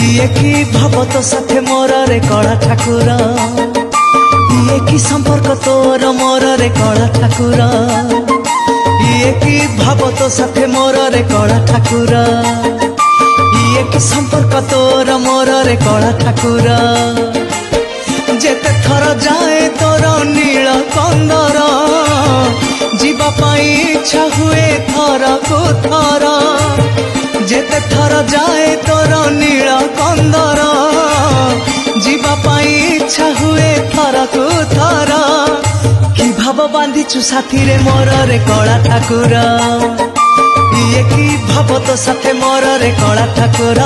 ইয়ে কি ভাব তো সাথে মোর রে কলা ঠাকুর, ইয়ে কি সম্পর্ক তোর মোর রে কলা ঠাকুর, ইয়ে কি ভাব তো সাথে মোর রে কলা ঠাকুর, ইয়ে কি সম্পর্ক তোর মোর রে কলা ঠাকুর। যেতে থর যায় তোর নীল কন্দর, ଯିବା ପାଇଁ ଇଚ୍ଛା ହୁଏ ଥରକୁ ଥର। ଯେତେ ଥର ଯାଏ ତୋର ନୀଳ କନ୍ଦର, ଯିବା ପାଇଁ ଇଚ୍ଛା ହୁଏ ଥରକୁ ଥର। କି ଭାବ ବାନ୍ଧିଛୁ ସାଥିରେ ମୋର ରେ କଳା ଠାକୁର, ଇଏ କି ଭାବ ତୋ ସାଥେ ମୋର ରେ କଳା ଠାକୁର।